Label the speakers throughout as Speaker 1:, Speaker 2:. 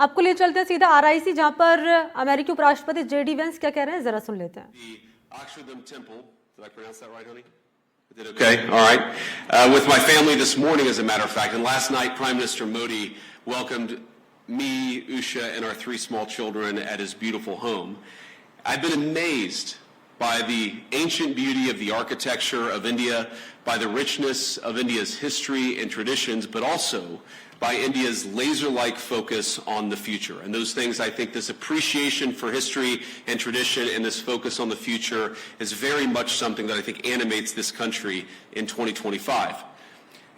Speaker 1: आपको ले चलते हैं सीधा RIC, जहां पर अमेरिकी उपराष्ट्रपति JD Vance क्या कह रहे हैं, जरा सुन लेते हैं।
Speaker 2: Did I pronounce that right, honey? I did okay. All right. With my family this morning, as a matter of fact, and last night, Prime Minister Modi welcomed me, Usha, and our 3 small children at his beautiful home. I've been amazed by the ancient beauty of the architecture of India, by the richness of India's history and traditions, but also by India's laser-like focus on the future. And those things, I think this appreciation for history and tradition and this focus on the future is very much something that I think animates this country in 2025.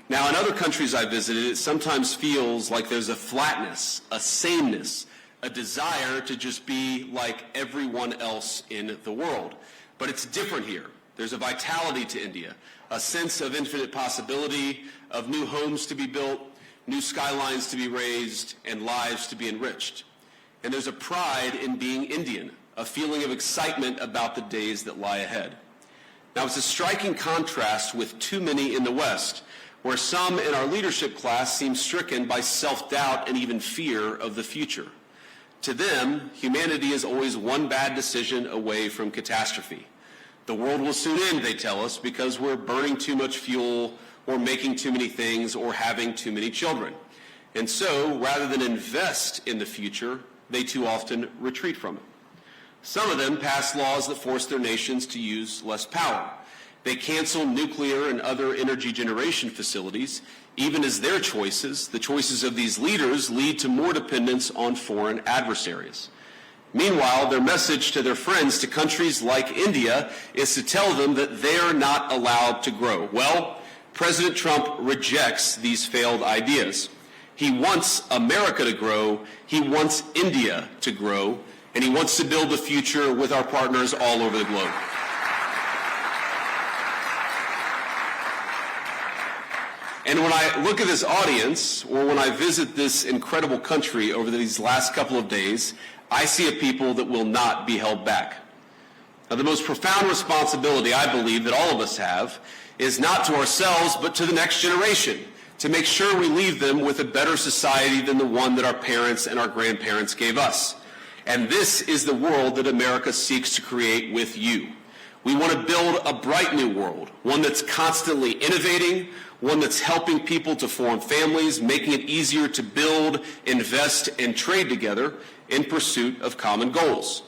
Speaker 2: Now, in other countries I visited, it sometimes feels like there's a flatness, a sameness, a desire to just be like everyone else in the world. But it's different here. There's a vitality to India, a sense of infinite possibility, of new homes to be built, new skylines to be raised, and lives to be enriched. And there's a pride in being Indian, a feeling of excitement about the days that lie ahead. Now, it's a striking contrast with too many in the West, where some in our leadership class seem stricken by self-doubt and even fear of the future. To them, humanity is always one bad decision away from catastrophe. The world will soon end, they tell us, because we're burning too much fuel, or making too many things, or having too many children. And so, rather than invest in the future, they too often retreat from it. Some of them pass laws that force their nations to use less power. They cancel nuclear and other energy generation facilities, even as their choices, the choices of these leaders, lead to more dependence on foreign adversaries. Meanwhile, their message to their friends, to countries like India, is to tell them that they're not allowed to grow. Well, President Trump rejects these failed ideas. He wants America to grow, he wants India to grow, and he wants to build the future with our partners all over the globe. And when I look at this audience, or when I visit this incredible country over these last couple of days, I see a people that will not be held back. Now, the most profound responsibility, I believe, that all of us have is not to ourselves, but to the next generation, to make sure we leave them with a better society than the one that our parents and our grandparents gave us. And this is the world that America seeks to create with you. We want to build a bright new world, one that's constantly innovating, one that's helping people to form families, making it easier to build, invest, and trade together in pursuit of common goals.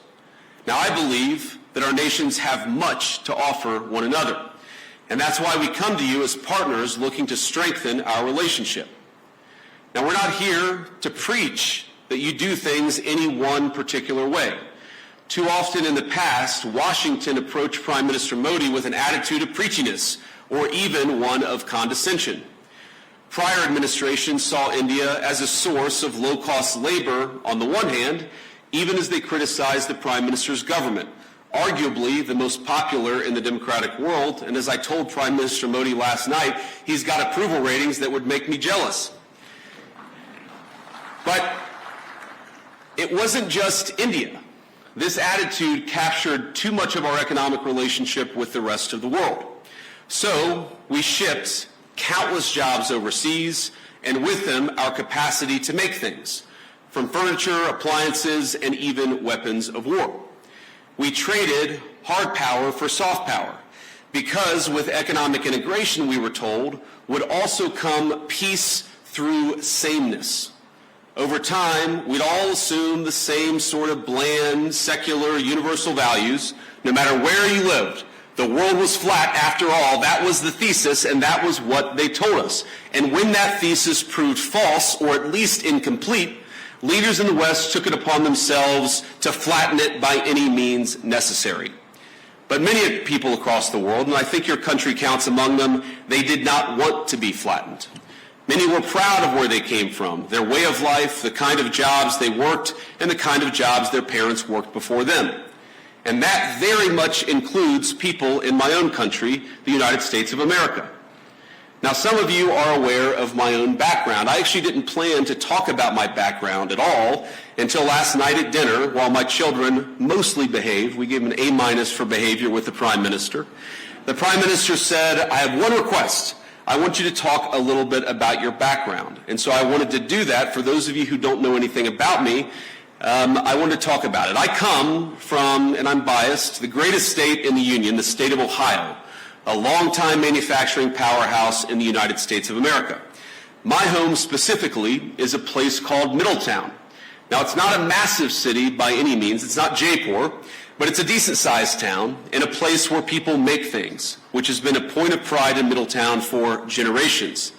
Speaker 2: Now, I believe that our nations have much to offer one another. And that's why we come to you as partners looking to strengthen our relationship. Now, we're not here to preach that you do things any one particular way. Too often in the past, Washington approached Prime Minister Modi with an attitude of preachiness, or even one of condescension. Prior administrations saw India as a source of low-cost labor on the one hand, even as they criticized the Prime Minister's government, arguably the most popular in the democratic world. And as I told Prime Minister Modi last night, he's got approval ratings that would make me jealous. But it wasn't just India. This attitude captured too much of our economic relationship with the rest of the world. So we shipped countless jobs overseas, and with them our capacity to make things, from furniture, appliances, and even weapons of war. We traded hard power for soft power, because with economic integration, we were told, would also come peace through sameness. Over time, we'd all assume the same sort of bland, secular, universal values, no matter where you lived. The world was flat after all. That was the thesis, and that was what they told us. And when that thesis proved false, or at least incomplete, leaders in the West took it upon themselves to flatten it by any means necessary. But many people across the world, and I think your country counts among them, they did not want to be flattened. Many were proud of where they came from, their way of life, the kind of jobs they worked, and the kind of jobs their parents worked before them. And that very much includes people in my own country, the United States of America. Now, some of you are aware of my own background. I actually didn't plan to talk about my background at all until last night at dinner, while my children mostly behaved. We gave them an A- for behavior with the Prime Minister. The Prime Minister said, I have one request. I want you to talk a little bit about your background. And so I wanted to do that. For those of you who don't know anything about me, I wanted to talk about it. I come from, and I'm biased, the greatest state in the Union, the state of Ohio, a longtime manufacturing powerhouse in the United States of America. My home specifically is a place called Middletown. Now, it's not a massive city by any means. It's not Jaipur, but it's a decent-sized town in a place where people make things, which has been a point of pride in Middletown for generations.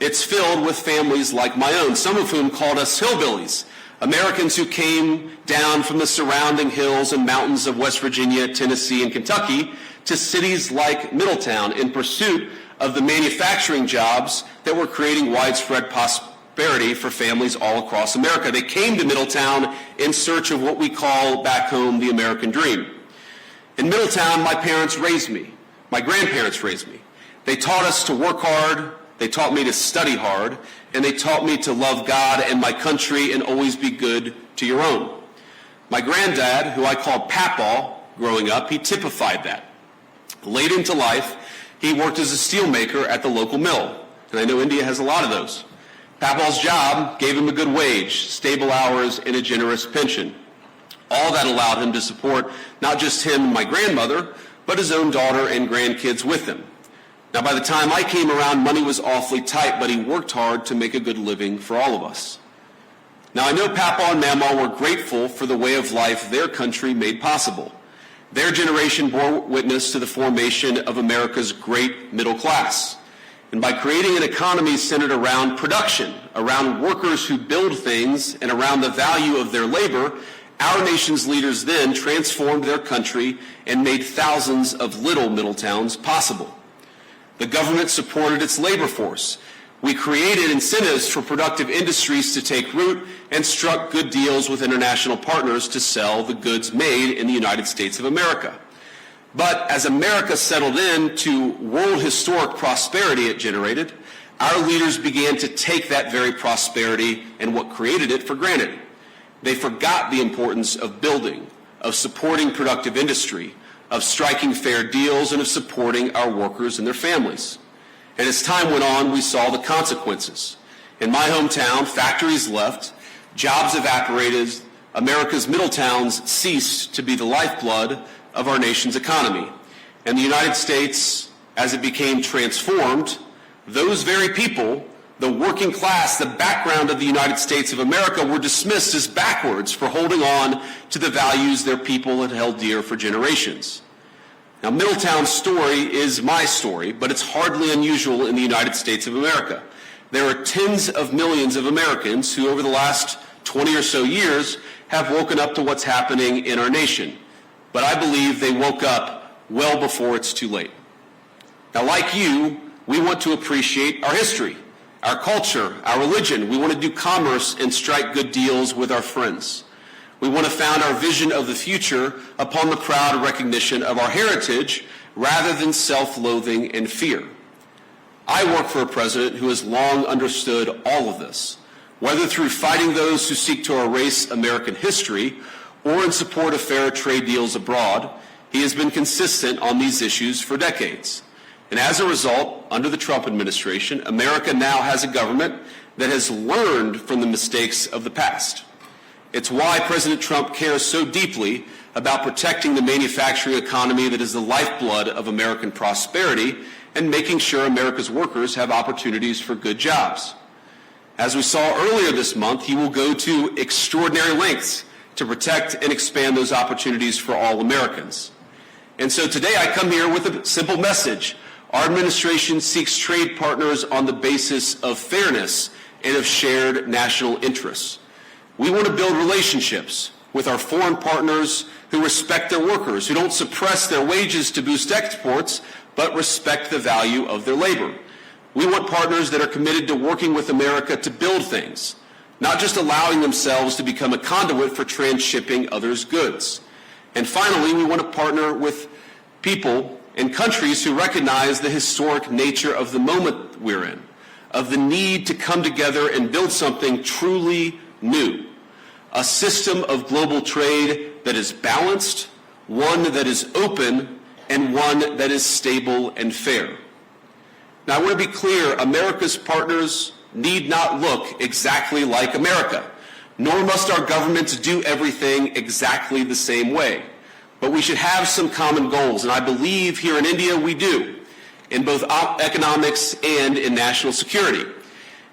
Speaker 2: It's filled with families like my own, some of whom called us hillbillies, Americans who came down from the surrounding hills and mountains of West Virginia, Tennessee, and Kentucky to cities like Middletown in pursuit of the manufacturing jobs that were creating widespread prosperity for families all across America. They came to Middletown in search of what we call back home the American dream. In Middletown, my parents raised me. My grandparents raised me. They taught us to work hard. They taught me to study hard, and they taught me to love God and my country and always be good to your own. My granddad, who I called Papaw growing up, he typified that. Late into life, he worked as a steelmaker at the local mill, and I know India has a lot of those. Papaw's job gave him a good wage, stable hours, and a generous pension. All that allowed him to support not just him and my grandmother, but his own daughter and grandkids with him. Now, by the time I came around, money was awfully tight, but he worked hard to make a good living for all of us. Now, I know Papaw and Mamaw were grateful for the way of life their country made possible. Their generation bore witness to the formation of America's great middle class. And by creating an economy centered around production, around workers who build things, and around the value of their labor, our nation's leaders then transformed their country and made thousands of little Middletowns possible. The government supported its labor force. We created incentives for productive industries to take root and struck good deals with international partners to sell the goods made in the United States of America. But as America settled into world historic prosperity it generated, our leaders began to take that very prosperity and what created it for granted. They forgot the importance of building, of supporting productive industry, of striking fair deals, and of supporting our workers and their families. And as time went on, we saw the consequences. In my hometown, factories left, jobs evaporated, America's middle towns ceased to be the lifeblood of our nation's economy. And the United States, as it became transformed, those very people, the working class, the background of the United States of America, were dismissed as backwards for holding on to the values their people had held dear for generations. Now, Middletown's story is my story, but it's hardly unusual in the United States of America. There are tens of millions of Americans who, over the last 20 or so years, have woken up to what's happening in our nation. But I believe they woke up well before it's too late. Now, like you, we want to appreciate our history, our culture, our religion. We want to do commerce and strike good deals with our friends. We want to found our vision of the future upon the proud recognition of our heritage rather than self-loathing and fear. I work for a president who has long understood all of this, whether through fighting those who seek to erase American history or in support of fair trade deals abroad. He has been consistent on these issues for decades. And as a result, under the Trump administration, America now has a government that has learned from the mistakes of the past. It's why President Trump cares so deeply about protecting the manufacturing economy that is the lifeblood of American prosperity and making sure America's workers have opportunities for good jobs. As we saw earlier this month, he will go to extraordinary lengths to protect and expand those opportunities for all Americans. And so today I come here with a simple message. Our administration seeks trade partners on the basis of fairness and of shared national interests. We want to build relationships with our foreign partners who respect their workers, who don't suppress their wages to boost exports, but respect the value of their labor. We want partners that are committed to working with America to build things, not just allowing themselves to become a conduit for transshipping others' goods. And finally, we want to partner with people and countries who recognize the historic nature of the moment we're in, of the need to come together and build something truly new, a system of global trade that is balanced, one that is open, and one that is stable and fair. Now, I want to be clear, America's partners need not look exactly like America, nor must our governments do everything exactly the same way. But we should have some common goals, and I believe here in India we do, in both economics and in national security.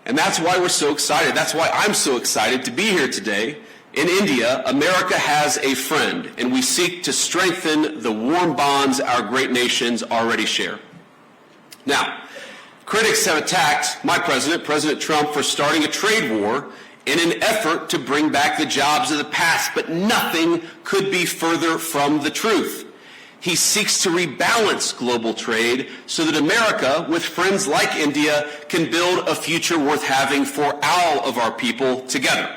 Speaker 2: And that's why we're so excited. That's why I'm so excited to be here today. In India, America has a friend, and we seek to strengthen the warm bonds our great nations already share. Now, critics have attacked my president, President Trump, for starting a trade war in an effort to bring back the jobs of the past, but nothing could be further from the truth. He seeks to rebalance global trade so that America, with friends like India, can build a future worth having for all of our people together.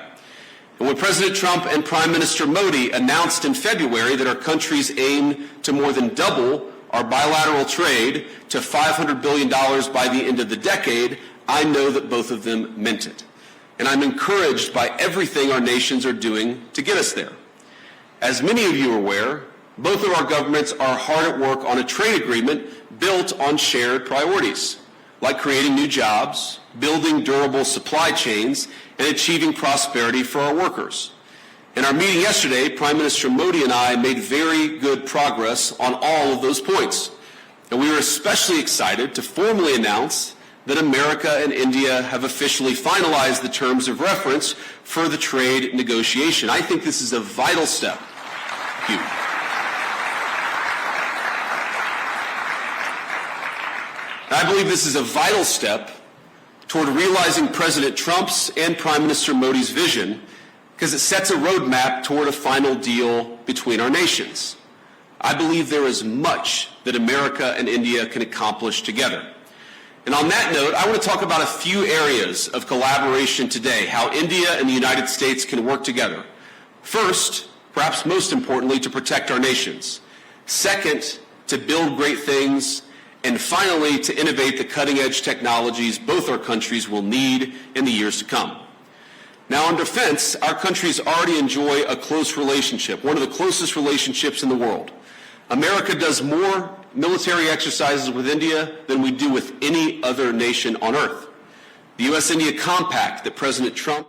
Speaker 2: And when President Trump and Prime Minister Modi announced in February that our countries aim to more than double our bilateral trade to $500 billion by the end of the decade, I know that both of them meant it. And I'm encouraged by everything our nations are doing to get us there. As many of you are aware, both of our governments are hard at work on a trade agreement built on shared priorities, like creating new jobs, building durable supply chains, and achieving prosperity for our workers. In our meeting yesterday, Prime Minister Modi and I made very good progress on all of those points. And we are especially excited to formally announce that America and India have officially finalized the terms of reference for the trade negotiation. I think this is a vital step. Thank you. I believe this is a vital step toward realizing President Trump's and Prime Minister Modi's vision, because it sets a roadmap toward a final deal between our nations. I believe there is much that America and India can accomplish together. And on that note, I want to talk about a few areas of collaboration today, how India and the United States can work together. First, perhaps most importantly, to protect our nations. Second, to build great things. And finally, to innovate the cutting-edge technologies both our countries will need in the years to come. Now, on defense, our countries already enjoy a close relationship, one of the closest relationships in the world. America does more military exercises with India than we do with any other nation on earth. The U.S.-India Compact that President Trump